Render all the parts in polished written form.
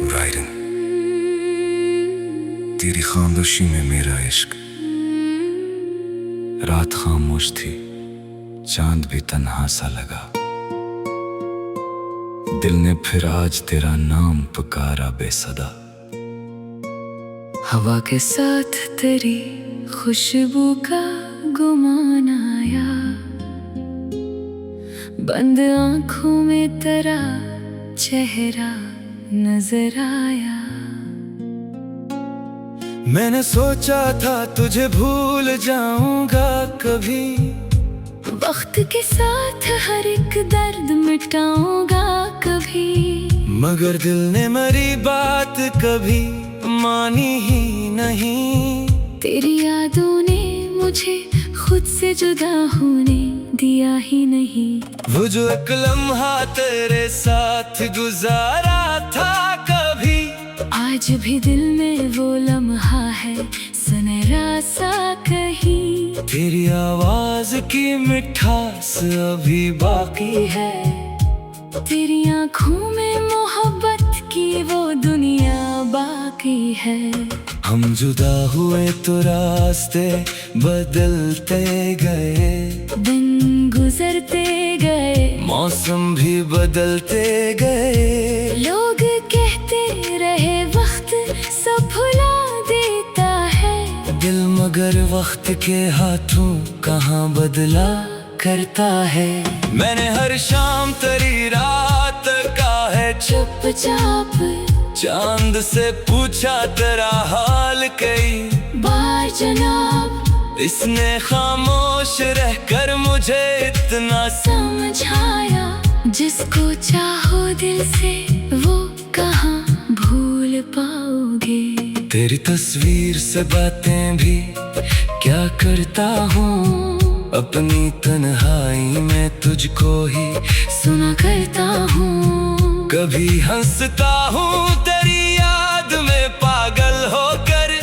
Riding तेरी खामोशी में मेरा इश्क। रात खामोश थी, चांद भी तन्हा सा लगा। दिल ने फिर आज तेरा नाम पुकारा बेसदा। हवा के साथ तेरी खुशबू का गुमान आया, बंद आंखों में तेरा चेहरा नजर आया। मैंने सोचा था तुझे भूल जाऊंगा कभी, वक्त के साथ हर एक दर्द मिटाऊंगा कभी, मगर दिल ने मेरी बात कभी मानी ही नहीं। तेरी यादों ने मुझे खुद से जुदा होने दिया ही नहीं। वो जो एक लम्हा तेरे साथ गुजारा था कभी, आज भी दिल में वो लम्हा है सुनहरा सा कहीं। तेरी आवाज की मिठास अभी बाकी है, तेरी आँखों में मोहब्बत की वो दुनिया बाकी है। हम जुदा हुए तो रास्ते बदलते गए, दिन गुजरते गए, मौसम भी बदलते गए। लोग कहते रहे वक्त सब भुला देता है, दिल मगर वक्त के हाथों कहाँ बदला करता है। मैंने हर शाम तेरी रात का है चुपचाप चांद से पूछा तेरा हाल कई बार जनाब, इसने खामोश रहकर मुझे इतना समझाया। जिसको चाहो दिल से वो कहाँ भूल पाओगे। तेरी तस्वीर से बातें भी क्या करता हूँ, अपनी तन्हाई में तुझको ही सुना करता हूँ। कभी हंसता हूँ तेरी याद में पागल होकर,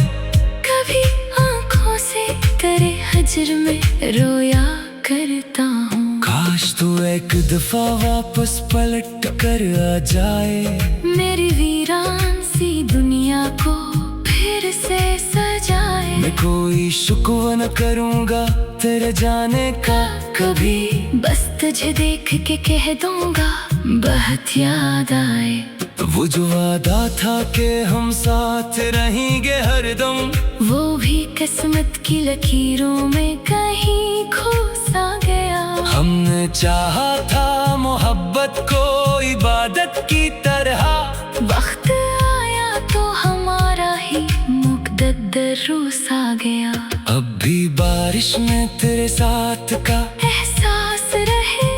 कभी आँखों से तेरे हजर में रोया करता हूँ। काश तू एक दफा वापस पलट कर आ जाए, मेरी वीरान सी दुनिया को फिर से सजाए। मैं कोई शुक्र न करूँगा तेरे जाने का कभी, बस तुझे देख के कह दूंगा बहुत याद आए। वो जो वादा था कि हम साथ रहेंगे हरदम, वो भी किस्मत की लकीरों में कहीं खो सा गया। हमने चाहा था मोहब्बत को इबादत की तरह, वक्त आया तो हमारा ही मुकद्दर रूस आ गया। अब भी बारिश में तेरे साथ का एहसास रहे,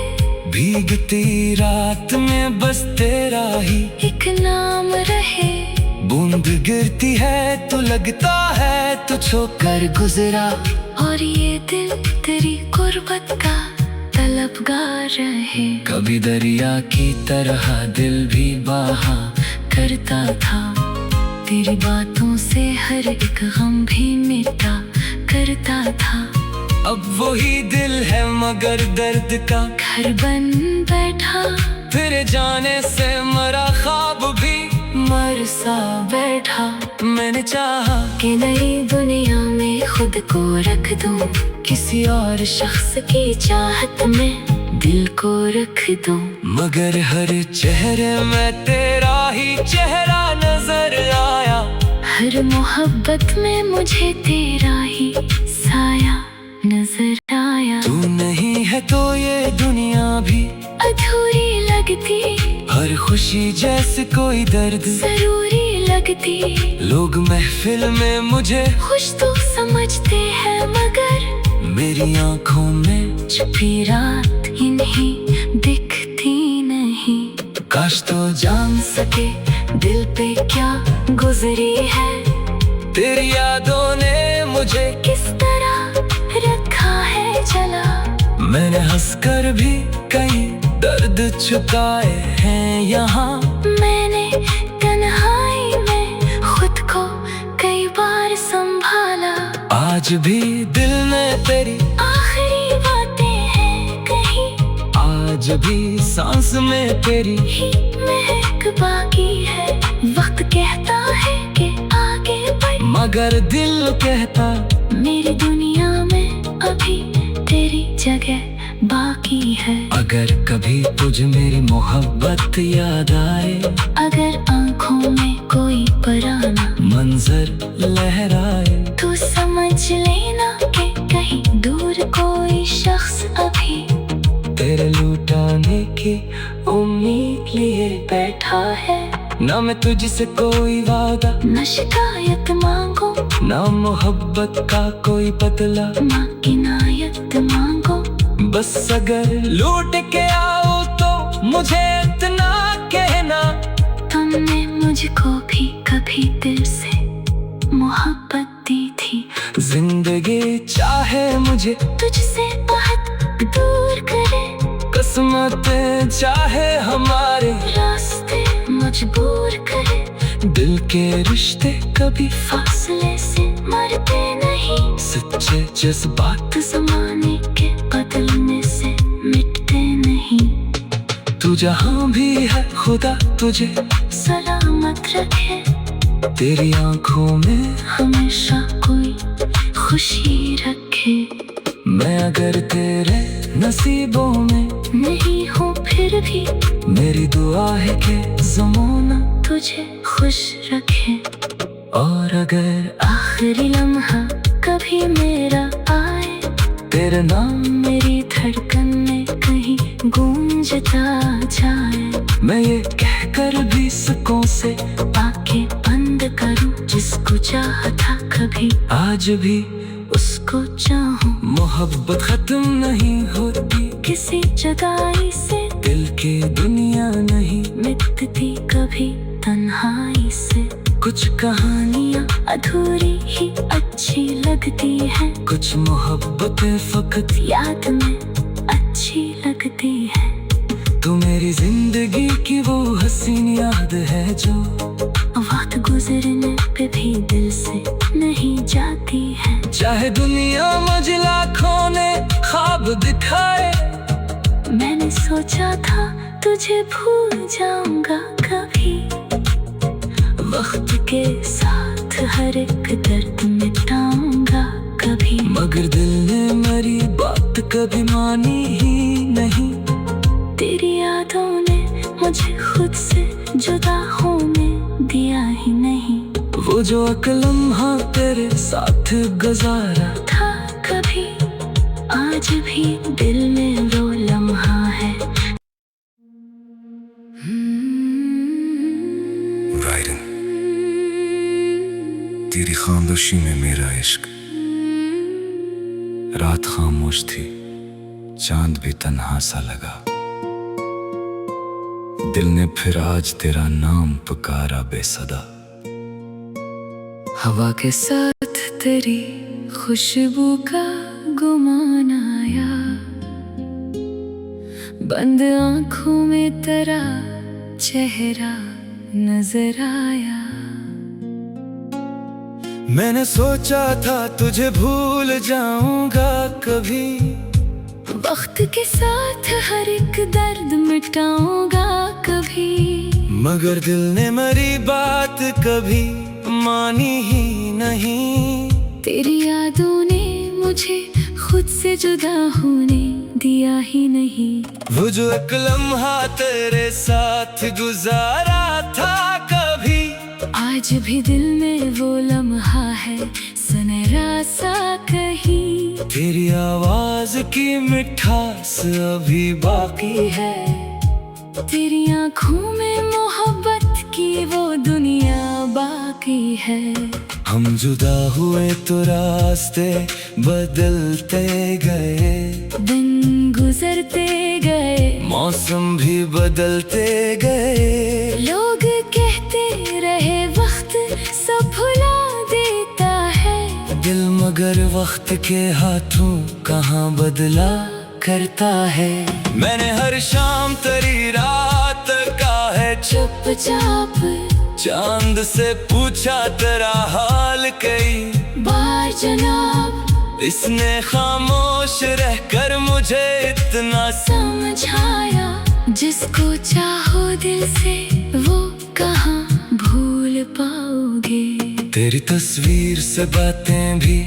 भीगती रात में बस तेरा ही एक नाम रहे। बूंद गिरती है तो लगता है तू छोकर गुजरा, और ये दिल तेरी गुर्बत का तलबगार रहे। कभी दरिया की तरह दिल भी बहा करता था, तेरी बातों से हर एक गम भी मिटा करता था। अब वही दिल है मगर दर्द का घर बन बैठा, फिर जाने से मरा ख्वाब भी मर सा बैठा। मैंने चाहा कि नई दुनिया में खुद को रख दूं, किसी और शख्स की चाहत में दिल को रख दूं, मगर हर चेहरे में तेरा ही चेहरा नजर आया। हर मोहब्बत में मुझे तेरा ही साया नजर आया। तू नहीं है तो ये दुनिया भी अधूरी लगती, हर खुशी जैसे कोई दर्द जरूरी लगती। लोग महफिल में मुझे खुश तो समझते हैं, मगर मेरी आंखों में छुपी रात इन्हीं दिखती नहीं। काश तो जान सके दिल पे क्या गुजरी है, तेरी यादों ने मुझे किस तरह रखा है जला। मैंने हंसकर भी कई दर्द छुपाए हैं यहाँ, मैंने तन्हाई में खुद को कई बार संभाला। आज भी दिल में तेरी आखिरी बातें हैं कहीं, आज भी सांस में तेरी ही महक बाकी है। वक्त कहता है कि आगे बढ़, मगर दिल कहता मेरी दुनिया में अभी तेरी जगह बाकी है। अगर कभी तुझे मेरी मोहब्बत याद आए, अगर आंखों में कोई पुराना मंजर लहराए, तो समझ लेना कि कहीं दूर कोई शख्स अभी तेरे लुटाने की उम्मीद लिए बैठा है। ना मैं तुझसे कोई वादा, न शिकायत मांगो, ना मोहब्बत का कोई बदला, माँ की नायत मांगो। बस अगर लूट के आओ तो मुझे इतना कहना, तुमने मुझको भी कभी दिल से मोहब्बत दी थी। जिंदगी चाहे मुझे तुझसे बहुत दूर करे, किस्मतें चाहे हमारे रास्ते मजबूर करे, दिल के रिश्ते कभी फासले से मरते नहीं। सच्चे जज्बात जमाने के बदलने से मिटते नहीं। तू जहाँ भी है खुदा तुझे सलामत रखे, तेरी आंखों में हमेशा कोई खुशी रखे। मैं अगर तेरे नसीबों में नहीं हूँ फिर भी मेरी दुआ है कि ज़माना तुझे खुश रखे। और अगर आखिरी लम्हा कभी मेरा आए, तेरे नाम मेरी धड़कन में कहीं गूंजता जाए, मैं ये कहकर भी सकों से आंखें बंद करूं, जिसको चाहता कभी आज भी उसको चाहूं। मोहब्बत खत्म नहीं होती, किसी जुदाई से दिल की दुनिया नहीं मिटती कभी तन्हाई से। कुछ कहानियाँ अधूरी ही अच्छी लगती है, कुछ मोहब्बतें फकत याद में अच्छी लगती है। तू मेरी जिंदगी की वो हसीन याद है जो वक्त गुजरने पे भी दिल से नहीं जाती है। चाहे दुनिया मुझे लाखों ने ख्वाब दिखाए, मैंने सोचा था तुझे भूल जाऊंगा कभी, वक्त के साथ हर एक दर्द मिटाऊंगा कभी, मगर दिल ने मेरी बात कभी मानी ही नहीं। तेरी यादों ने मुझे खुद से जुदा होने दिया ही नहीं। वो जो एक लम्हा तेरे साथ गुजारा था कभी, आज भी दिल में वो लम्हा है। रायरन, तेरी खामोशी में मेरा इश्क, रात खामोश थी, चांद भी तन्हा सा लगा, दिल ने फिर आज तेरा नाम पुकारा बेसदा। हवा के साथ तेरी खुशबू का गुमान आया, बंद आंखों में तेरा चेहरा नजर आया। मैंने सोचा था तुझे भूल जाऊंगा कभी, वक्त के साथ हर एक दर्द मिटाऊंगा कभी, मगर दिल ने मेरी बात कभी मानी ही नहीं। तेरी यादों ने मुझे खुद से जुदा होने दिया ही नहीं। वो जो एक लम्हा तेरे साथ गुजारा था कभी, आज भी दिल में वो लम्हा है सुनहरा सा कहीं। तेरी आवाज की मिठास अभी बाकी है, तेरी आंखों में मोहब्बत की वो दुनिया बाकी है। हम जुदा हुए तो रास्ते बदलते गए, दिन गुजरते गए, मौसम भी बदलते गए। लोग कहते रहे वक्त सब भुला देता है, दिल मगर वक्त के हाथों कहाँ बदला करता है। मैंने हर शाम तेरी रात का है चुपचाप चांद से पूछा तेरा हाल कई बार जनाब, इसने खामोश रहकर मुझे इतना समझाया, जिसको चाहो दिल से वो कहाँ भूल पाओगे। तेरी तस्वीर से बातें भी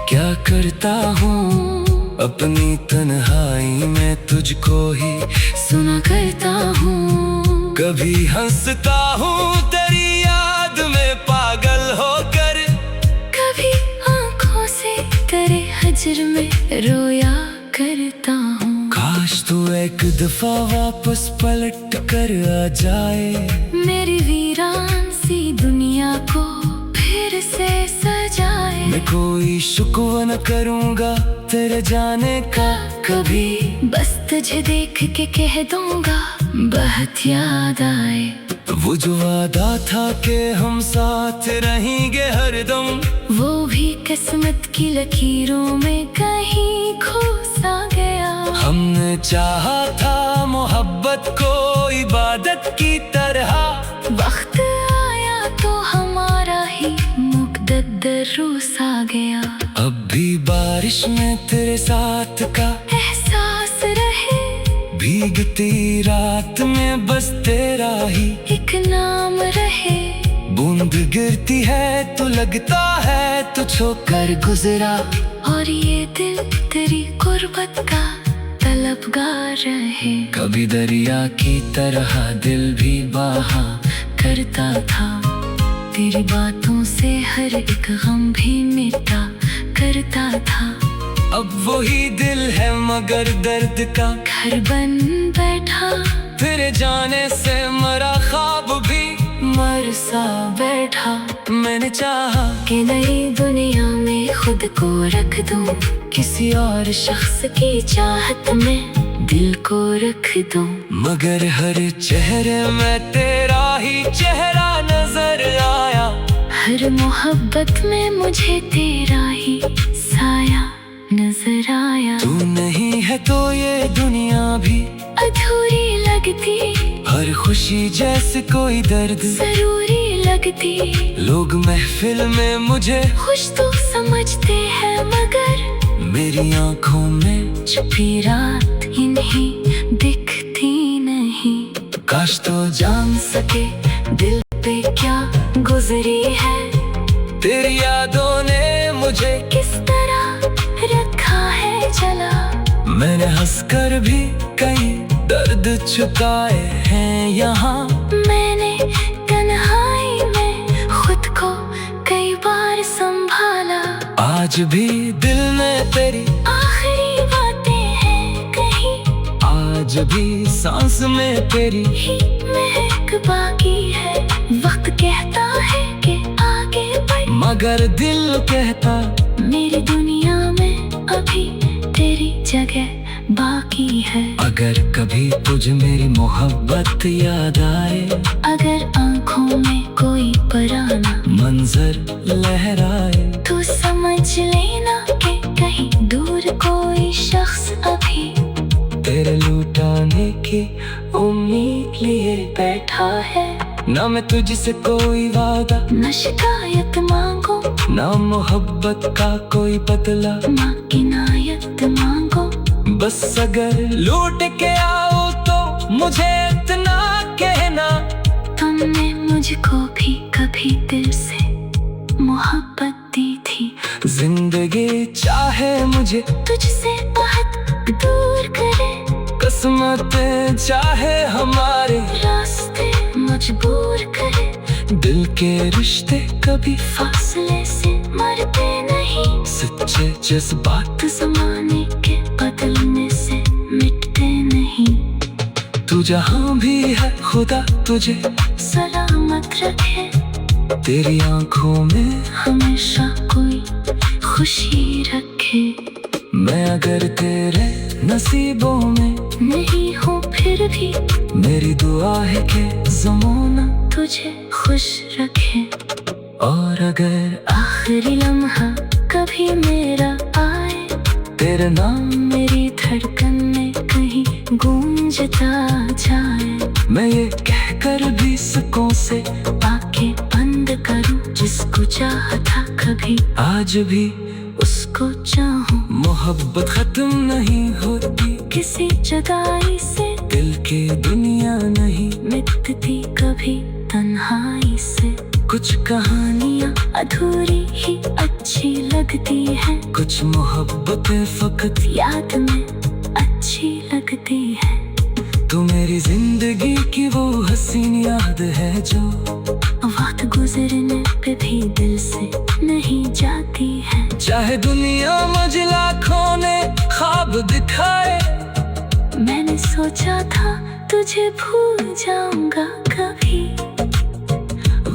क्या करता हूँ, अपनी तन्हाई में तुझको ही सुना करता हूँ। कभी हंसता हूँ तेरी याद में पागल होकर, कभी आंखों से तेरे हजर में रोया करता हूँ। काश तू एक दफा वापस पलट कर आ जाए, मेरी वीरान सी दुनिया को फिर से सजाए। मैं कोई शुक्र न करूँगा तेरे जाने का कभी, बस तुझे देख के कह दूंगा बहुत याद आए। वो जो वादा था कि हम साथ रहेंगे हरदम, वो भी किस्मत की लकीरों में कहीं खो सा गया। हमने चाहा था मोहब्बत को इबादत की तरह, वक्त आया तो हमारा ही मुकद्दर रूस आ गया। अब भी बारिश में तेरे साथ का एहसास रहे, भीगती रात में बस तेरा ही एक नाम रहे। बूंद गिरती है तो लगता है तू छोकर गुजरा, और ये दिल तेरी गुर्बत का तलबगार रहे। कभी दरिया की तरह दिल भी बहा करता था, तेरी बातों से हर एक गम भी मिटा करता था। अब वही दिल है मगर दर्द का घर बन बैठा, फिर जाने से मरा ख्वाब भी मर सा बैठा। मैंने चाहा कि नई दुनिया में खुद को रख दूं, किसी और शख्स की चाहत में दिल को रख दूं। मगर हर चेहरे में तेरा ही चेहरा नजर आया, हर मोहब्बत में मुझे तेरा ही साया नजर आया। तू नहीं है तो ये दुनिया भी अधूरी लगती, हर खुशी जैसे कोई दर्द जरूरी लगती। लोग महफिल में मुझे खुश तो समझते हैं, मगर मेरी आंखों में छुपी रात इन्हीं दिखती नहीं। काश तो जान सके दिल पे क्या गुजरी है, तेरी यादों ने मुझे किस तरह रखा है जला। मैंने हंसकर भी कई दर्द छुपाए हैं यहाँ, मैंने तन्हाई में खुद को कई बार संभाला। आज भी दिल में तेरी आखिरी बातें हैं कहीं, आज भी सांस में तेरी ही महक बाकी है। वक्त कहता है कि आगे बढ़, मगर दिल कहता मेरी दुनिया में अभी तेरी जगह बाकी है। अगर कभी तुझे मेरी मोहब्बत याद आए, अगर आंखों में कोई पुराना मंजर लहराए, तो समझ लेना कि कहीं दूर कोई शख्स अभी तेरे लुटाने की उम्मीद लिए बैठा है। ना मैं तुझसे कोई वादा, न शिकायत मांगो, ना मोहब्बत का कोई बदला, माँ की नायत मांगो। बस अगर लूट के आओ तो मुझे इतना कहना, तुमने मुझको भी कभी दिल से मोहब्बत दी थी। जिंदगी चाहे मुझे तुझसे बहुत दूर करे, किस्मत चाहे हमारे रास्ते मजबूर करे। दिल के रिश्ते कभी फासले से मरते नहीं, सच्चे जज्बात जमाने के बदलने से मिटते नहीं। तू जहाँ भी है खुदा तुझे सलामत रखे, तेरी आंखों में हमेशा कोई खुशी रखे। मैं अगर तेरे नसीबों में नहीं हूँ फिर भी मेरी दुआ है कि ज़माना तुझे खुश रखे। और अगर आखिरी लम्हा कभी मेरा आए, तेरा नाम मेरी धड़कन में कहीं गूंजता जाए। मैं ये कहकर भी सकों से आंखें बंद करूं, जिसको चाहा था कभी आज भी उसको चाहूं। मोहब्बत खत्म नहीं होती किसी जुदाई से, दिल की दुनिया नहीं मिटती कभी तन्हाई से। कुछ कहानियाँ अधूरी ही अच्छी लगती है, कुछ मोहब्बतें फकत याद में अच्छी लगती है। तू मेरी जिंदगी की वो हसीन याद है जो वक्त गुजरने पे भी दिल से नहीं जाती है। चाहे दुनिया मुझे लाखों ने ख्वाब दिखाए, मैंने सोचा था तुझे भूल जाऊंगा कभी।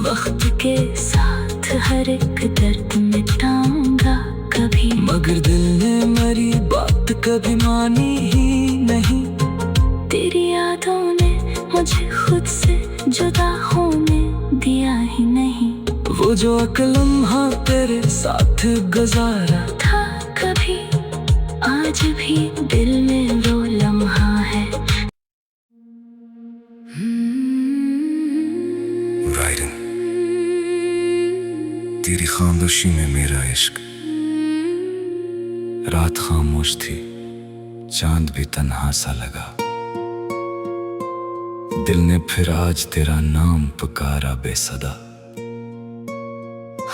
वक्त के साथ हर एक दर्द मिटाऊंगा कभी, मगर दिल ने मेरी बात कभी मानी ही नहीं। तेरी यादों ने मुझे खुद से जुदा होने दिया ही नहीं। वो जो एक लम्हा तेरे साथ गुजारा था कभी, आज भी दिल में वो लम्हा है। रायरन, तेरी खामोशी में मेरा इश्क। रात खामोश थी, चांद भी तन्हा सा लगा। दिल ने फिर आज तेरा नाम पुकारा बेसदा।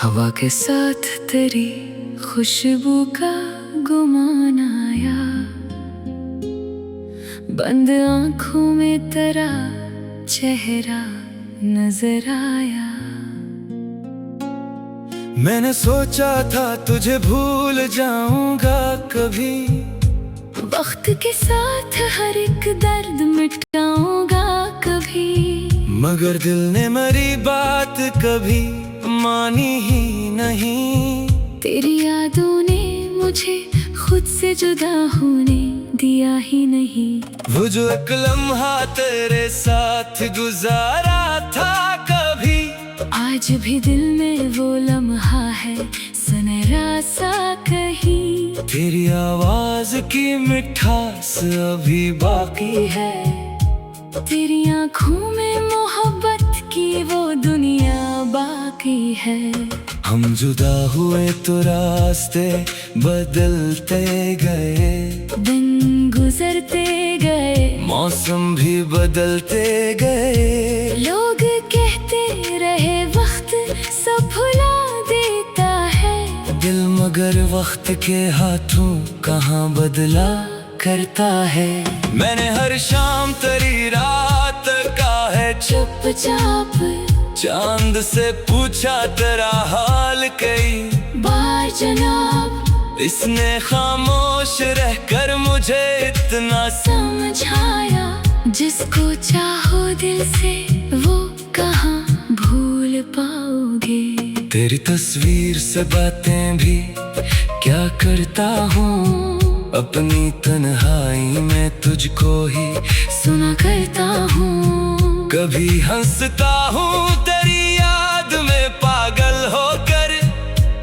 हवा के साथ तेरी खुशबू का गुमान आया, बंद आंखों में तेरा चेहरा नजर आया। मैंने सोचा था तुझे भूल जाऊंगा कभी, वक्त के साथ हर एक दर्द मिटाऊंगा कभी, मगर दिल ने मेरी बात कभी मानी ही नहीं। तेरी यादों ने मुझे खुद से जुदा होने दिया ही नहीं। वो जो एक लम्हा तेरे साथ गुजारा था कभी, आज भी दिल में वो लम्हा है सुनहरा सा कहीं। तेरी आवाज की मिठास अभी बाकी है, तेरी आँखों में मोहब्बत की वो दुनिया बाकी है। हम जुदा हुए तो रास्ते बदलते गए, दिन गुजरते गए, मौसम भी बदलते गए। लोग कहते रहे वक्त सब भुला देता है, दिल मगर वक्त के हाथों कहाँ बदला करता है। मैंने हर शाम तेरी रात का है चुपचाप चांद से पूछा तेरा हाल कई बार जनाब, इसने खामोश रहकर मुझे इतना समझाया। जिसको चाहो दिल से वो कहाँ भूल पाओगे। तेरी तस्वीर से बातें भी क्या करता हूँ, अपनी तन्हाई में तुझको ही सुना करता हूँ। कभी हंसता हूँ तेरी याद में पागल होकर,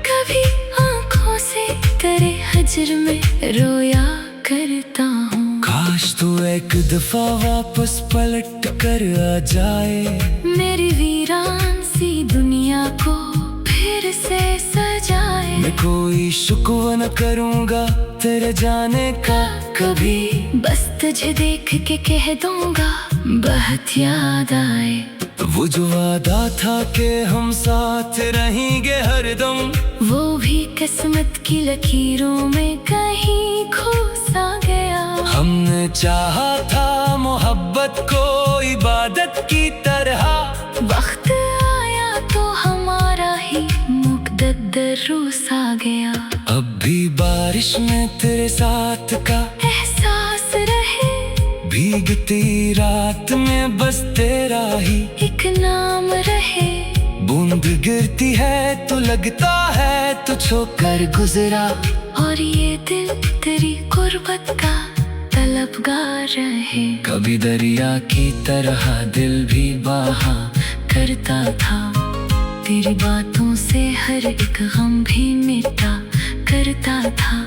कभी आँखों से तेरे हजर में रोया करता हूँ। काश तू एक दफा वापस पलट कर आ जाए, मेरी वीरान सी दुनिया को फिर से सजाए। मैं कोई शुक्र न करूँगा तेरे जाने का कभी, बस तुझे देख के कह दूंगा बहुत याद आए। वो जो वादा था कि हम साथ रहेंगे हरदम, वो भी किस्मत की लकीरों में कहीं खो सा गया। हमने चाहा था मोहब्बत को इबादत की तरह, वक्त आया तो हमारा ही मुकद्दर रूस आ गया। अब भी बारिश में तेरे साथ का एहसास रहे, भीगती रात में बस तेरा ही एक नाम रहे। बूंद गिरती है तो लगता है तू छोकर गुजरा, और ये दिल तेरी गुर्बत का तलबगार रहे। कभी दरिया की तरह दिल भी बहा करता था, तेरी बातों से हर एक गम भी मिटा करता था।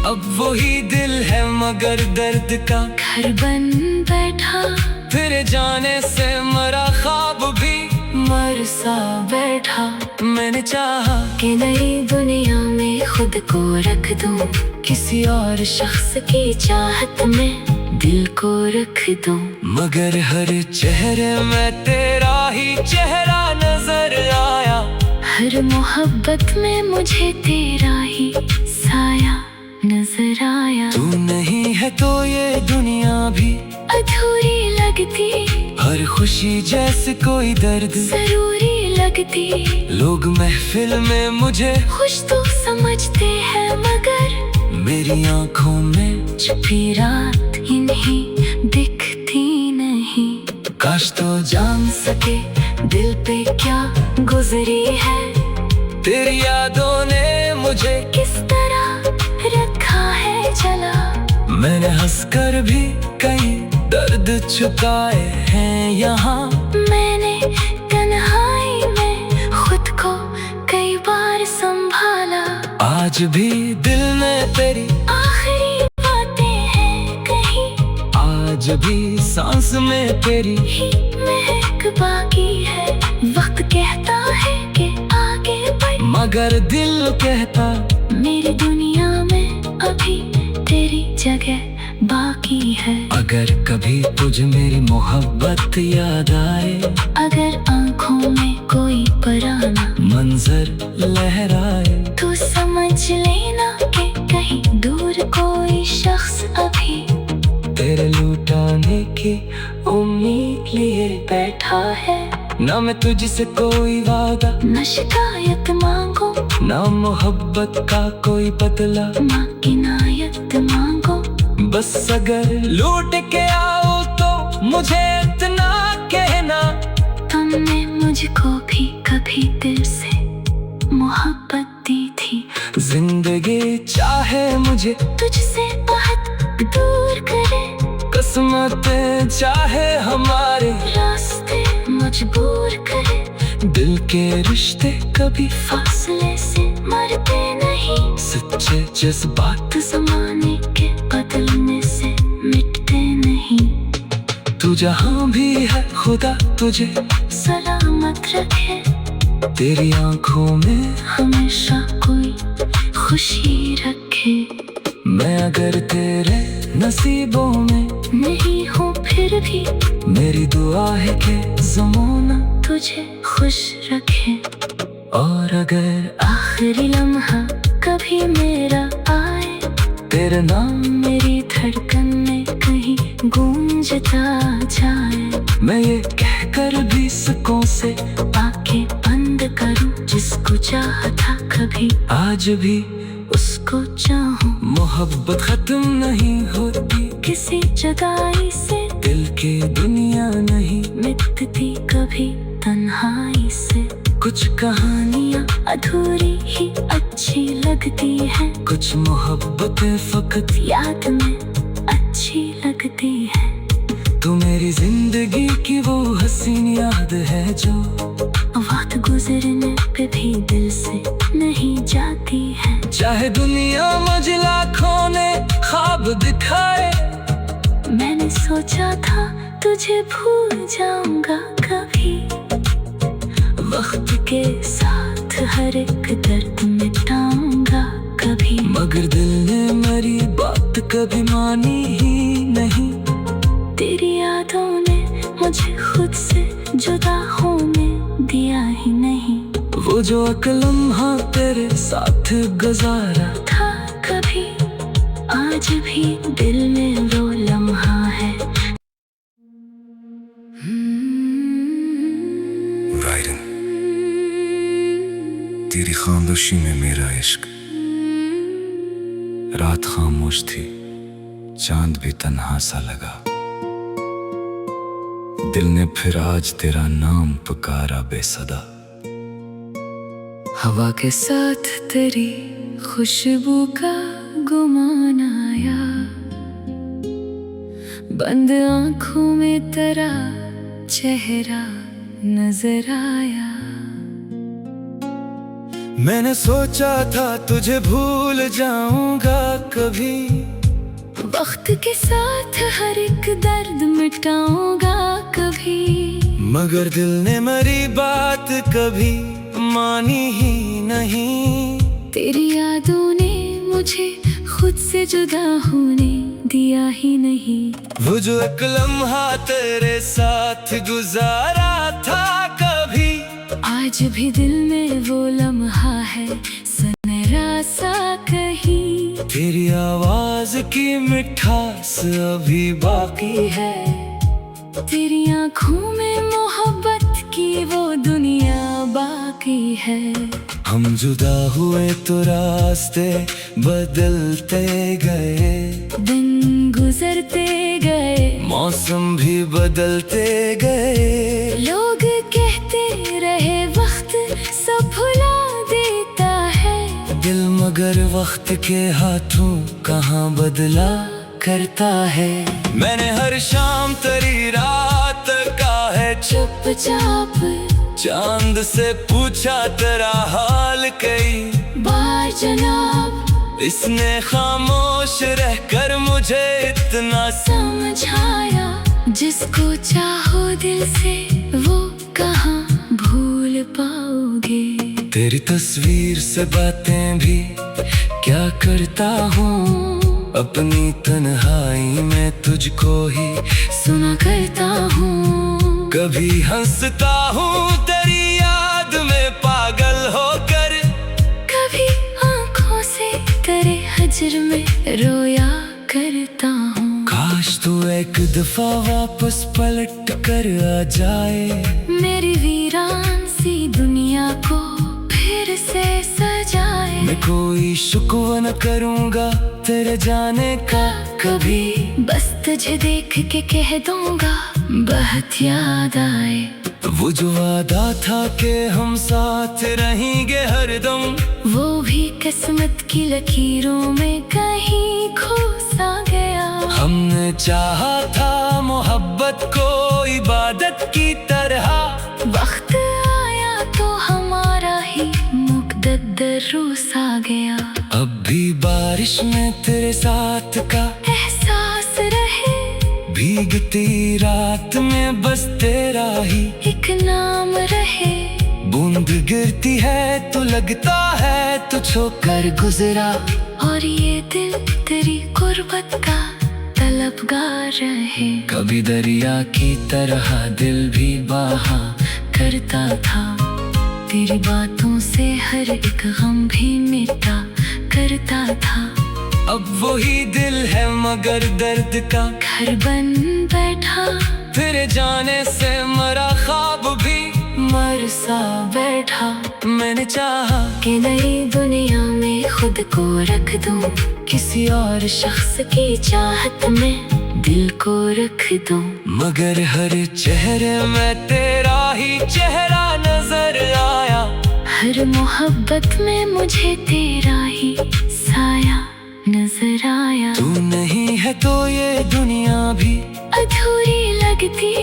अब वही दिल है मगर दर्द का घर बन बैठा, तेरे जाने से मरा ख्वाब भी मर सा बैठा। मैंने चाहा कि नई दुनिया में खुद को रख दूं, किसी और शख्स की चाहत में दिल को रख दूं। मगर हर चेहरे में तेरा ही चेहरा नजर आया, हर मोहब्बत में मुझे तेरा ही साया नजर आया। तू नहीं है तो ये दुनिया भी अधूरी लगती, हर खुशी जैसे कोई दर्द जरूरी लगती। लोग महफिल में मुझे खुश तो समझते हैं, मगर मेरी आंखों में छुपी रात इन्हीं दिखती नहीं। काश तो जान सके दिल पे क्या गुजरी है, तेरी यादों ने मुझे किस तरह रखा है जला। मैंने हंसकर भी कई दर्द छुपाए हैं यहाँ। मैंने तन्हाई में खुद को कई बार संभाला, आज भी दिल में तेरी आखिरी बातें हैं कहीं, आज भी सांस में तेरी ही महक बाकी है। वक्त कहता है कि आगे बढ़, मगर दिल कहता मेरी दुनिया में अभी तेरी जगह बाकी है। अगर कभी तुझे मेरी मोहब्बत याद आए, अगर आंखों में कोई पराना मंजर लहराए, तो समझ लेना कि कहीं दूर कोई शख्स अभी तेरे लुटाने की उम्मीद लिए बैठा है। ना मैं तुझसे कोई वादा, न शिकायत मांगो, ना मोहब्बत का कोई बदला, माँ की नायत मांगो। बस अगर लौट के आओ तो मुझे इतना कहना, तुमने मुझको भी कभी दिल से मोहब्बत दी थी। जिंदगी चाहे मुझे तुझसे बहुत दूर करे, किस्मतें चाहे हमारे रास्ते मजबूर करे। दिल के रिश्ते कभी फासले से मरते नहीं, सच्चे जज्बात तो जमाने के बदलने से मिटते नहीं। तू जहाँ भी है खुदा तुझे सलामत रखे, तेरी आंखों में हमेशा कोई खुशी रखे। मैं अगर तेरे नसीबों में नहीं हूँ फिर भी मेरी दुआ है कि ज़माना तुझे खुश रखे। और अगर आखिरी लम्हा कभी मेरा आए, तेरे नाम मेरी धड़कन में कहीं गूंजता जाए। मैं ये कहकर भी सकों से आंखें बंद करूं, जिसको चाहा था कभी आज भी उसको चाहूं। मोहब्बत खत्म नहीं होती, किसी जुदाई से दिल की दुनिया नहीं मिटती कभी तन्हाई से। कुछ कहानियाँ अधूरी ही अच्छी लगती है, कुछ मोहब्बतें फकत याद में अच्छी लगती है। तू मेरी जिंदगी की वो हसीन याद है जो वक्त गुजरने पे भी दिल से नहीं जाती है। चाहे दुनिया मुझे लाखों ने ख्वाब दिखाए, मैंने सोचा था तुझे भूल जाऊंगा कभी, वक्त के साथ हर एक दर्द मिटाऊंगा कभी। मगर दिल ने मेरी बात कभी मानी ही नहीं, तेरी यादों ने मुझे खुद से जुदा होने दिया ही नहीं। वो जो एक लम्हा तेरे साथ गुजारा था कभी, आज भी दिल में वो लम्हा है। वायरन, तेरी खामोशी में मेरा इश्क, रात खामोश थी, चांद भी तन्हा सा लगा। दिल ने फिर आज तेरा नाम पुकारा बेसदा। हवा के साथ तेरी खुशबू का गुमान आया, बंद आंखों में तेरा चेहरा नजर आया। मैंने सोचा था तुझे भूल जाऊंगा कभी, वक्त के साथ हर एक दर्द मिटाऊंगा कभी। मगर दिल ने मेरी बात कभी मानी ही नहीं। तेरी यादों ने मुझे खुद से जुदा होने दिया ही नहीं। वो जो एक लम्हा तेरे साथ गुजारा था कभी, आज भी दिल में वो लम्हा है सुनहरा सा कहीं। तेरी आवाज की मिठास अभी बाकी है, तेरी आँखों में मोहब्बत की वो दुनिया बाकी है। हम जुदा हुए तो रास्ते बदलते गए, दिन गुजरते गए, मौसम भी बदलते गए। लोग कहते रहे वक्त सब भुला देता है, दिल मगर वक्त के हाथों कहाँ बदला करता है। मैंने हर शाम तेरी रात का है चुपचाप चांद से पूछा तेरा हाल कई बार जनाब। इसने खामोश रहकर मुझे इतना समझाया, जिसको चाहो दिल से वो कहाँ भूल पाओगे। तेरी तस्वीर से बातें भी क्या करता हूँ, अपनी तन्हाई में तुझको ही सुना करता हूँ। कभी हंसता हूँ तेरी याद में पागल होकर, कभी आँखों से तेरे हजर में रोया करता हूँ। काश तू एक दफा वापस पलट कर आ जाए, मेरी वीरान सी दुनिया को फिर से सजाए। मैं कोई शुक्र न करूँगा तेरे जाने का कभी, बस तुझे देख के कह दूंगा बहुत याद आए। वो जो वादा था कि हम साथ रहेंगे हरदम, वो भी किस्मत की लकीरों में कहीं खो सा गया। हमने चाहा था मोहब्बत को इबादत की तरह, वक्त आया तो हमारा ही मुकद्दर रूस आ गया। अब भी बारिश में तेरे साथ का एहसास रहे, भीगती रात में बस तेरा ही एक नाम रहे। बूंद गिरती है तो लगता है तू छोकर गुजरा, और ये दिल तेरी गुर्बत का तलबगार रहे। कभी दरिया की तरह दिल भी बहा करता था, तेरी बातों से हर एक गम भी मिटा करता था। अब वही दिल है मगर दर्द का घर बन बैठा, तेरे जाने से मरा ख्वाब भी मर सा बैठा। मैंने चाहा कि नई दुनिया में खुद को रख दूं, किसी और शख्स की चाहत में दिल को रख दूं। मगर हर चेहरे में तेरा ही चेहरा नजर आया, हर मोहब्बत में मुझे तेरा ही साया नजर आया। तू नहीं है तो ये दुनिया भी अधूरी लगती,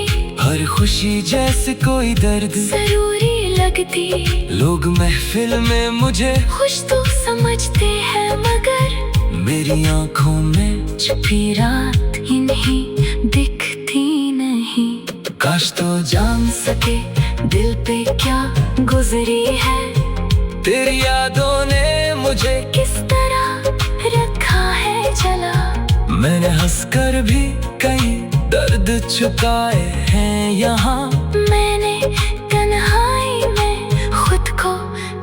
हर खुशी जैसे कोई दर्द जरूरी लगती। लोग महफिल में मुझे खुश तो समझते हैं मगर मेरी आंखों में छुपी रात इन्हीं दिखती नहीं। काश तो जान सके दिल पे क्या गुजरी है, तेरी यादों ने मुझे किस तरह रखा है जला। मैंने हंसकर भी कई दर्द छुपाए हैं यहाँ, मैंने तन्हाई में खुद को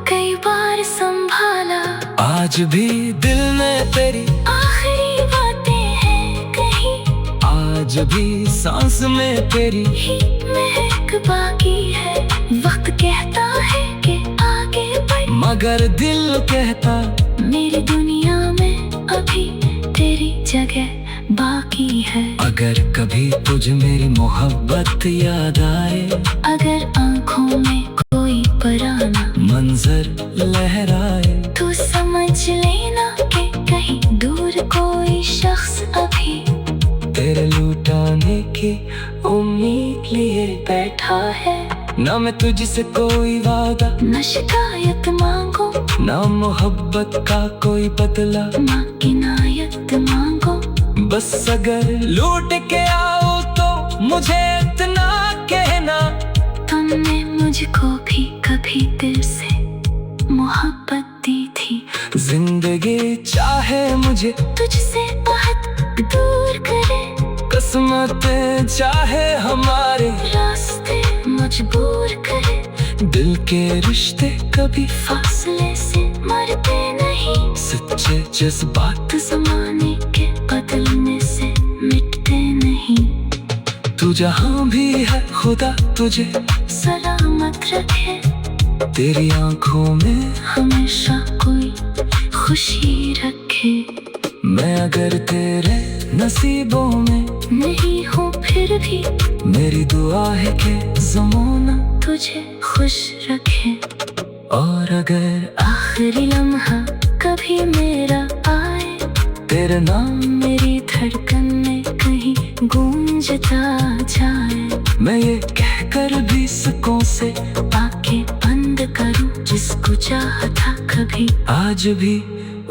कई बार संभाला। आज भी दिल में तेरी आखिरी बातें हैं कहीं, आज भी सांस में तेरी ही महक बाकी है। वक्त कहता है कि आगे बढ़, मगर दिल कहता मेरी दुनिया में अभी तेरी जगह बाकी है। अगर कभी तुझे मेरी मोहब्बत याद आए, अगर आँखों में कोई पुराना मंजर लहराए, तो समझ लेना कि कहीं दूर कोई शख्स अभी तेरे लुटाने की उम्मीद लिए बैठा है। ना मैं तुझसे कोई वादा, न शिकायत मांगो, ना मोहब्बत का कोई बदला, माँ की नायत मांगो। बस अगर लौट के आओ तो मुझे इतना कहना, तुमने मुझे मुझको भी कभी दिल से मोहब्बत दी थी। जिंदगी चाहे मुझे तुझसे बहुत दूर करे, किस्मतें चाहे हमारे रास्ते मजबूर करे, दिल के रिश्ते कभी फासले से मरते नहीं, सच्चे जज्बात जमाने के बदलने से मिटते नहीं। तू जहाँ भी है खुदा तुझे सलामत रखे, तेरी आंखों में हमेशा कोई खुशी रखे। मैं अगर तेरे नसीबों में नहीं हूँ फिर भी मेरी दुआ है कि ज़माना तुझे खुश रखे। और अगर आखिरी लम्हा कभी मेरा आए, तेरे नाम मेरी धड़कन में कहीं गूंजता जाए, मैं ये कहकर भी सकों से आंखें बंद करूं, जिसको चाहा था कभी आज भी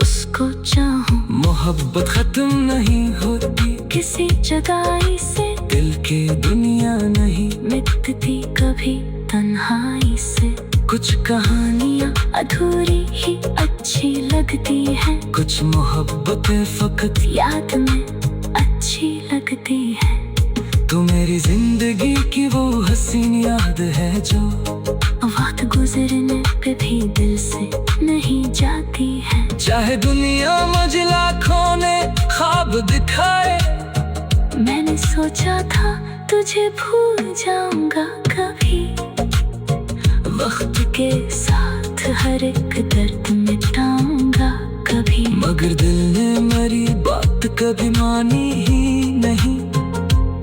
उसको चाहूं। मोहब्बत खत्म नहीं होती, किसी जुदाई से दिल की दुनिया नहीं मिटती कभी तन्हाई से। कुछ कहानियाँ अधूरी ही अच्छी लगती है, कुछ मोहब्बतें फकत याद में अच्छी लगती है। तू मेरी जिंदगी की वो हसीन याद है जो वक्त गुजरने पे भी दिल से नहीं जाती है। चाहे दुनिया मुझे लाखों ने ख्वाब दिखाए, मैंने सोचा था तुझे भूल जाऊंगा कभी, वक्त के साथ हर एक दर्द मिटाऊंगा कभी, मगर दिल ने मेरी बात कभी मानी ही नहीं।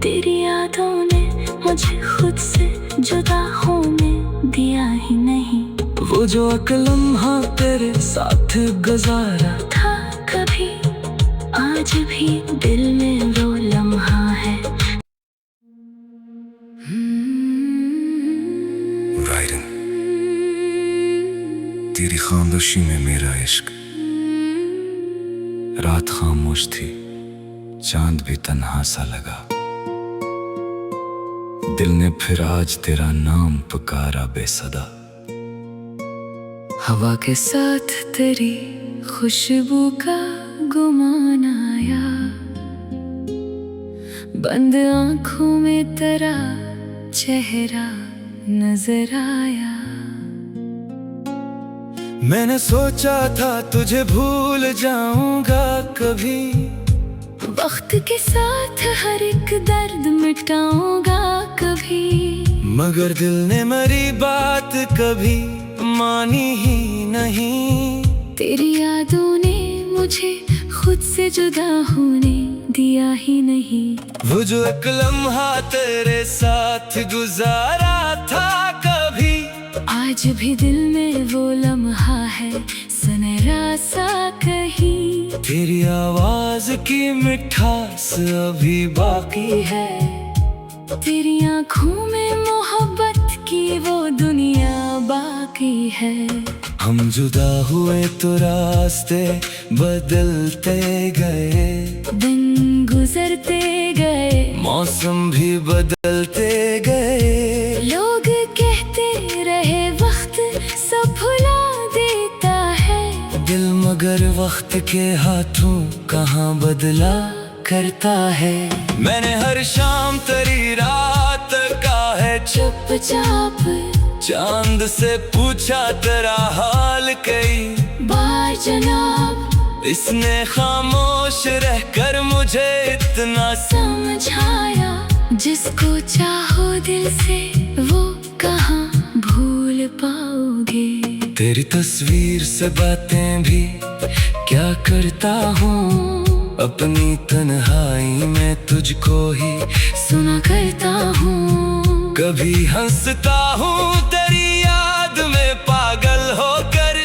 तेरी यादों ने मुझे खुद से जुदा होने दिया ही नहीं। वो जो एक लम्हा तेरे साथ गुजारा था कभी, आज भी दिल में वो लम्हा है। रायरन, तेरी खामोशी में मेरा इश्क, रात खामोश थी, चांद भी तन्हा सा लगा, दिल ने फिर आज तेरा नाम पुकारा बेसदा। हवा के साथ तेरी खुशबू का गुमान आया, बंद आंखों में तेरा चेहरा नजर आया। मैंने सोचा था तुझे भूल जाऊंगा कभी, वक्त के साथ हर एक दर्द मिटाऊंगा कभी, मगर दिल ने मेरी बात कभी मानी ही नहीं। तेरी यादों ने मुझे खुद से जुदा होने दिया ही नहीं। वो जो एक लम्हा तेरे साथ गुजारा था कभी, आज भी दिल में वो लम्हा है सुनहरा सा कहीं। तेरी आवाज की मिठास अभी बाकी है, तेरी आंखों में मोहब्बत की वो दुनिया बाकी है। हम जुदा हुए तो रास्ते बदलते गए, दिन गुजरते गए, मौसम भी बदलते गए। लोग कहते रहे वक्त सब भुला देता है, दिल मगर वक्त के हाथों कहाँ बदला करता है। मैंने हर शाम तेरी रात का है चुपचाप चांद से पूछा तेरा हाल कई बार जनाब, इसने खामोश रहकर मुझे इतना समझाया। जिसको चाहो दिल से वो कहाँ भूल पाओगे। तेरी तस्वीर से बातें भी क्या करता हूँ, अपनी तन्हाई में तुझको ही सुना करता हूँ। कभी हंसता हूँ तेरी याद में पागल होकर,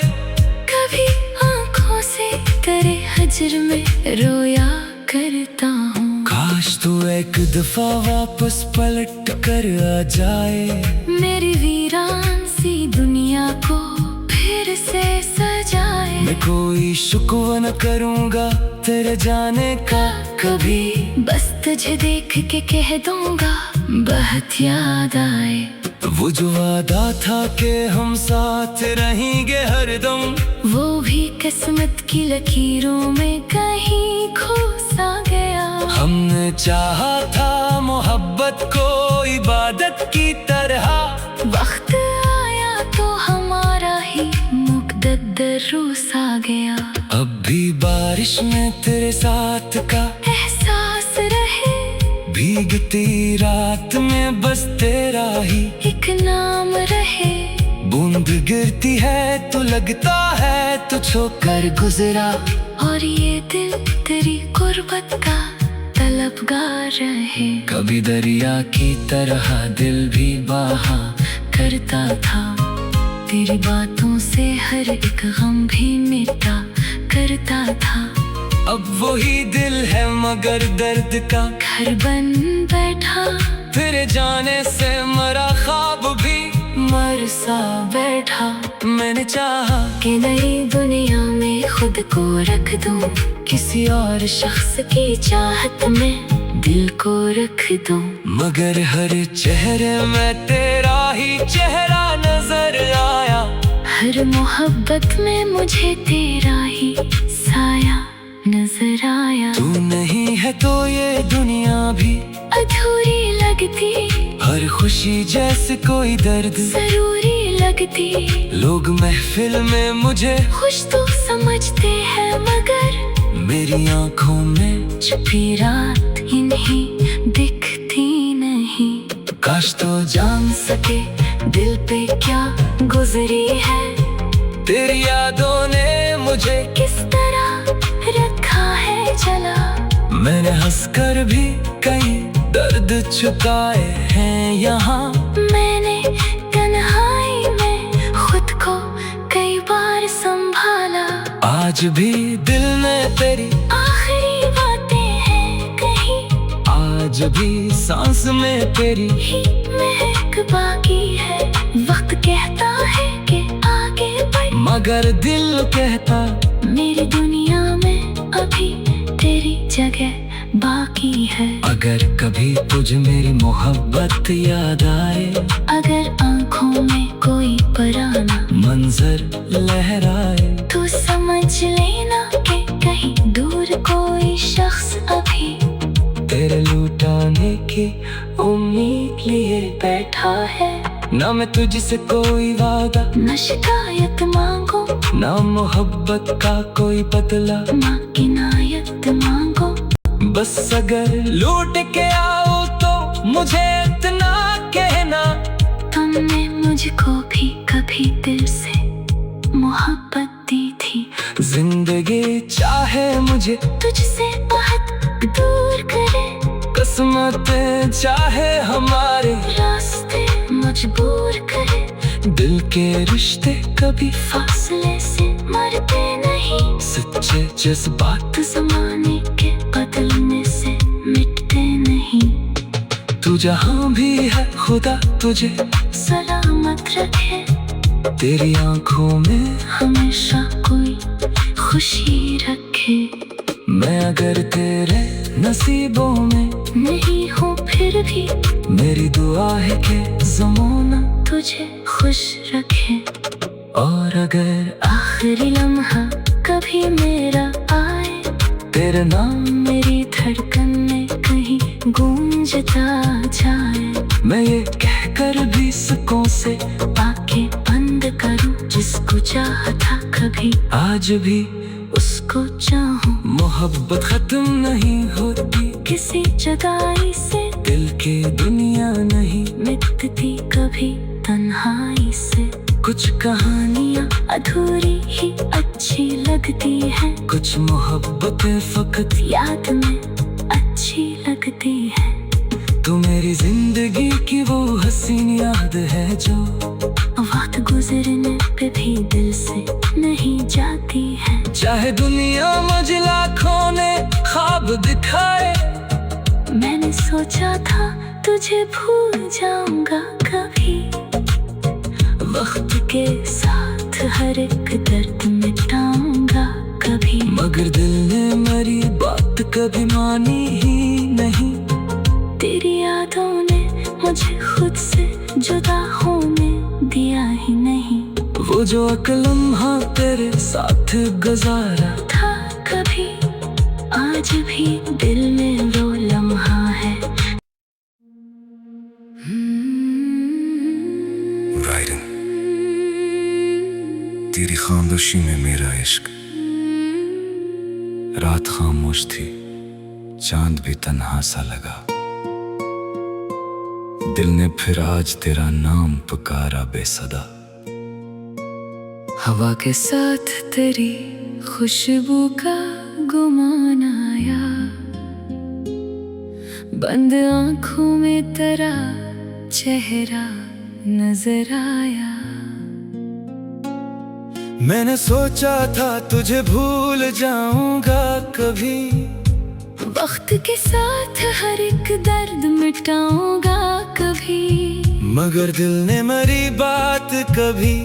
कभी आंखों से तेरे हजर में रोया करता हूँ। काश तू एक दफा वापस पलट कर आ जाए, मेरी वीरान सी दुनिया को फिर से सजाए। मैं कोई शुक्र न करूँगा तेरे जाने का कभी, बस तुझे देख के कह दूंगा बहुत याद आए। वो जो वादा था कि हम साथ रहेंगे हरदम, वो भी किस्मत की लकीरों में कहीं खो सा गया। हमने चाहा था मोहब्बत को इबादत की तरह, वक्त आया तो हमारा ही मुकद्दर रूस आ गया। अब भी बारिश में तेरे साथ का एहसास रहे, भीगती रात में बस तेरा ही एक नाम रहे। बूंद गिरती है तो लगता है तू छोकर गुजरा, और ये दिल तेरी गुर्बत का तलबगार रहे। कभी दरिया की तरह दिल भी बहा करता था, तेरी बातों से हर एक गम भी मिटा करता था। अब वही दिल है मगर दर्द का घर बन बैठा, फिर जाने से मरा ख्वाब भी मर सा बैठा। मैंने चाहा कि नई दुनिया में खुद को रख दूं, किसी और शख्स की चाहत में दिल को रख दूं। मगर हर चेहरे में तेरा ही चेहरा नजर आया, हर मोहब्बत में मुझे तेरा ही साया नजर आया। तू नहीं है तो ये दुनिया भी अधूरी लगती, हर खुशी जैसे कोई दर्द जरूरी लगती। लोग महफिल में मुझे खुश तो समझते हैं मगर मेरी आंखों में छुपी रात इन्हीं दिखती नहीं। काश तो जान सके दिल पे क्या गुजरी है, तेरी यादों ने मुझे किस तरह रखा है जला। मैंने हंसकर भी कई दर्द छुपाए हैं यहाँ, मैंने तन्हाई में खुद को कई बार संभाला। आज भी दिल में तेरी आखिरी बातें हैं कहीं, आज भी सांस में तेरी ही महक बाकी है। वक्त कहता है कि आगे बढ़, मगर दिल कहता मेरी दुनिया में अभी तेरी जगह बाकी है। अगर कभी तुझे मेरी मोहब्बत याद आए, अगर आंखों में कोई पुराना मंजर लहराए, तो समझ लेना कि कहीं दूर कोई शख्स अभी तेरे लुटाने की उम्मीद लिए बैठा है। ना मैं तुझसे कोई वादा, न शिकायत मांगो, ना मोहब्बत का कोई बदला, माँ की नायत मांगो। बस अगर लूट के आओ तो मुझे इतना कहना, तुमने मुझको भी कभी दिल से मोहब्बत दी थी। जिंदगी चाहे मुझे तुझसे बहुत दूर करे, किस्मत चाहे हमारे रास्ते मजबूर करे। दिल के रिश्ते कभी फासले से मरते नहीं, सच्चे जज्बात जमाने के बदलने से मिटते नहीं। तू जहाँ भी है खुदा तुझे सलामत रखे, तेरी आंखों में हमेशा कोई खुशी रखे। मैं अगर तेरे नसीबों में नहीं हूँ फिर भी मेरी दुआ है कि ज़माना तुझे खुश रखे। और अगर आखिरी लम्हा कभी मेरा आए, तेरा नाम मेरी धड़कन में कहीं गूंजता जाए। मैं ये कहकर भी सकों से आंखें बंद करूं, जिसको चाहा था कभी आज भी उसको चाहूं। मोहब्बत खत्म नहीं होती, किसी जुदाई से दिल की दुनिया नहीं मिटती कभी तन्हाई से। कुछ कहानियाँ अधूरी ही अच्छी लगती है, कुछ मोहब्बतें फकत याद में अच्छी लगती है। तू मेरी जिंदगी की वो हसीन याद है जो वक्त गुजरने पे भी दिल से नहीं जाती है। चाहे दुनिया मुझे लाखों ने ख्वाब दिखाए, मैंने सोचा था तुझे भूल जाऊंगा कभी। वक्त के साथ हर एक दर्द मिटाऊंगा कभी, मगर दिल ने मेरी बात कभी मानी ही नहीं। तेरी यादों ने मुझे खुद से जुदा हूँ मैं, दिया ही नहीं। वो जो एक लम्हा तेरे साथ गुजारा था कभी, आज भी दिल में वो लम्हा है। रायरन, तेरी खामोशी में मेरा इश्क। रात खामोश थी, चांद भी तन्हा सा लगा। दिल ने फिर आज तेरा नाम पुकारा बेसदा। हवा के साथ तेरी खुशबू का गुमान आया, बंद आंखों में तेरा चेहरा नजर आया। मैंने सोचा था तुझे भूल जाऊंगा कभी, वक्त के साथ हर एक दर्द मिटाऊंगा कभी। मगर दिल ने मेरी बात कभी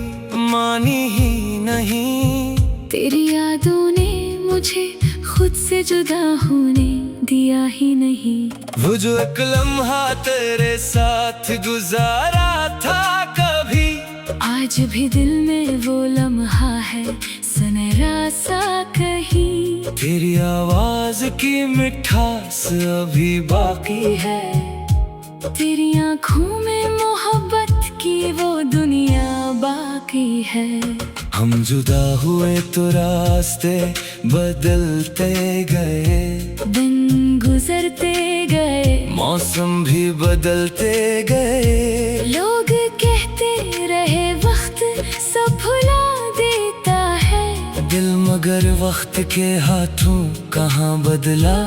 मानी ही नहीं। तेरी यादों ने मुझे खुद से जुदा होने दिया ही नहीं। वो जो एक लम्हा तेरे साथ गुजारा था कभी, आज भी दिल में वो लम्हा है सुनहरा सा कहीं। तेरी आवाज की मिठास अभी बाकी है, तेरी आँखों में मोहब्बत की वो दुनिया बाकी है। हम जुदा हुए तो रास्ते बदलते गए, दिन गुजरते गए, मौसम भी बदलते गए। लोग कहते रहे वक्त सब भुला देता है, दिल मगर वक्त के हाथों कहाँ बदला